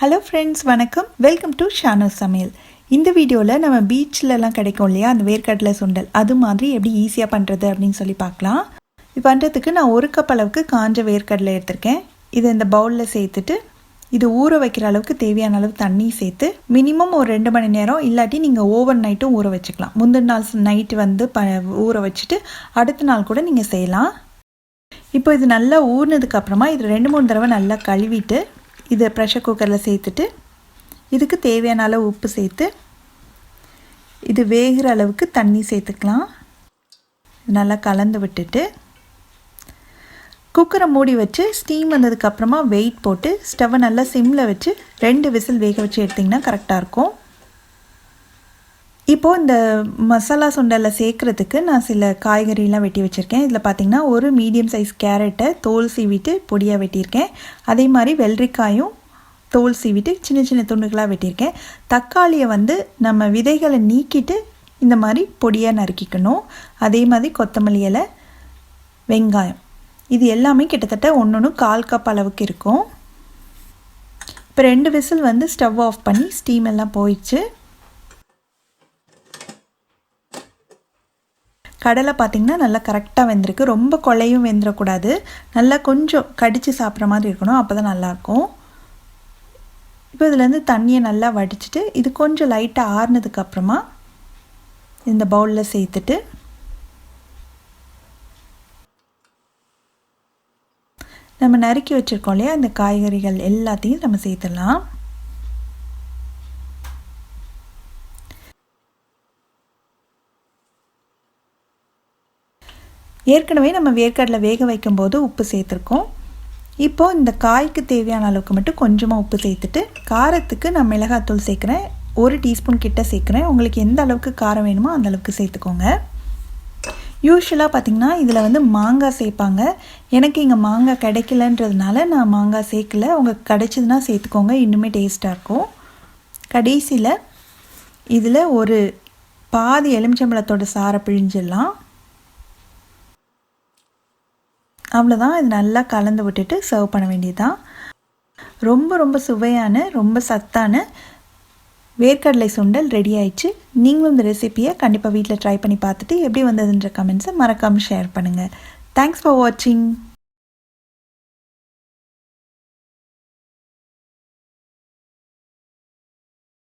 Hello friends, வணக்கம். Welcome to ஷானோ சமையல். இந்த வீடியோவில் நம்ம பீச்சிலலாம் கிடைக்கும் இல்லையா அந்த வேர்க்கடலை சுண்டல், அது மாதிரி எப்படி ஈஸியாக பண்ணுறது அப்படின்னு சொல்லி பார்க்கலாம். இது பண்ணுறதுக்கு நான் 1 கப் அளவுக்கு காஞ்ச வேர்க்கடலை எடுத்திருக்கேன். இதை இந்த பவுலில் சேர்த்துட்டு இது ஊற வைக்கிற அளவுக்கு தேவையான அளவு தண்ணி சேர்த்து மினிமம் ஒரு 2 மணி நேரம், இல்லாட்டி நீங்கள் ஓவர் நைட்டும் ஊற வச்சுக்கலாம். முந்தின நாள் நைட்டு வந்து ஊற வச்சுட்டு அடுத்த நாள் கூட நீங்கள் செய்யலாம். இப்போ இது நல்லா ஊறினதுக்கப்புறமா இது 2-3 தடவை நல்லா கழுவிட்டு இதை ப்ரெஷர் குக்கரில் சேர்த்துட்டு இதுக்கு தேவையான அளவு உப்பு சேர்த்து இது வேகிற அளவுக்கு தண்ணி சேர்த்துக்கலாம். நல்லா கலந்து விட்டுட்டு குக்கரை மூடி வச்சு ஸ்டீம் வந்ததுக்கப்புறமா வெயிட் போட்டு ஸ்டவ்வை நல்லா சிம்மில் வச்சு 2 விசில் வேக வச்சு எடுத்திங்கன்னா கரெக்டாக இருக்கும். இப்போது இந்த மசாலா சுண்டலில் சேர்க்குறதுக்கு நான் சில காய்கறிலாம் வெட்டி வச்சுருக்கேன். இதில் பார்த்திங்கன்னா ஒரு மீடியம் சைஸ் கேரட்டை தோல் சீவிட்டு பொடியாக வெட்டியிருக்கேன். அதே மாதிரி வெள்ளரிக்காயும் தோல் சீவிட்டு சின்ன சின்ன துண்டுகளாக வெட்டியிருக்கேன். தக்காளியை வந்து நம்ம விதைகளை நீக்கிட்டு இந்த மாதிரி பொடியாக நறுக்கிக்கணும். அதே மாதிரி கொத்தமல்லி இலை, வெங்காயம், இது எல்லாமே கிட்டத்தட்ட 1 கப் அளவுக்கு இருக்கும். இப்போ 2 விசில் வந்து ஸ்டவ் ஆஃப் பண்ணி ஸ்டீம் எல்லாம் போயிடுச்சு. கடலை பார்த்திங்கன்னா நல்லா கரெக்டாக வெந்திருக்கு. ரொம்ப கொலையும் வெந்துடக்கூடாது, நல்லா கொஞ்சம் கடித்து சாப்பிட்ற மாதிரி இருக்கணும், அப்போ தான் நல்லாயிருக்கும். இப்போ இதுலேருந்து தண்ணியை நல்லா வடிச்சிட்டு இது கொஞ்சம் லைட்டாக ஆறுனதுக்கப்புறமா இந்த பவுலில் சேர்த்துட்டு நம்ம நறுக்கி வச்சுருக்கோம் இல்லையா இந்த காய்கறிகள் எல்லாத்தையும் நம்ம சேர்த்துடலாம். ஏற்கனவே நம்ம வேர்க்கடலை வேக வைக்கும்போது உப்பு சேர்த்துருக்கோம். இப்போது இந்த காய்க்கு தேவையான அளவுக்கு மட்டும் கொஞ்சமாக உப்பு சேர்த்துட்டு காரத்துக்கு நான் மிளகாத்தூள் சேர்க்குறேன். 1 டீஸ்பூன் கிட்ட சேர்க்குறேன். உங்களுக்கு எந்த அளவுக்கு காரம் வேணுமோ அந்த அளவுக்கு சேர்த்துக்கோங்க. யூஸ்வலாக பார்த்திங்கன்னா இதில் வந்து மாங்காய் சேர்ப்பாங்க. எனக்கு இங்கே மாங்காய் கிடைக்கலன்றதுனால நான் மாங்காய் சேர்க்கல. உங்களுக்கு கிடைச்சதுன்னா சேர்த்துக்கோங்க, இன்னுமே டேஸ்ட்டாக இருக்கும். கடைசியில் இதில் ஒரு பாதி எலுமிச்சம்பழத்தோட சாறை பிழிஞ்சிடலாம். அவ்வளோதான். இது நல்லா கலந்து விட்டுட்டு சர்வ் பண்ண வேண்டியதுதான். ரொம்ப சுவையான ரொம்ப சத்தான வேர்க்கடலை சுண்டல் ரெடி ஆயிடுச்சு. நீங்களும் இந்த ரெசிபியை கண்டிப்பாக வீட்டில் ட்ரை பண்ணி பார்த்துட்டு எப்படி வந்ததுன்ற கமெண்ட்ஸை மறக்காமல் ஷேர் பண்ணுங்கள். தேங்க்ஸ் ஃபார் வாட்சிங்.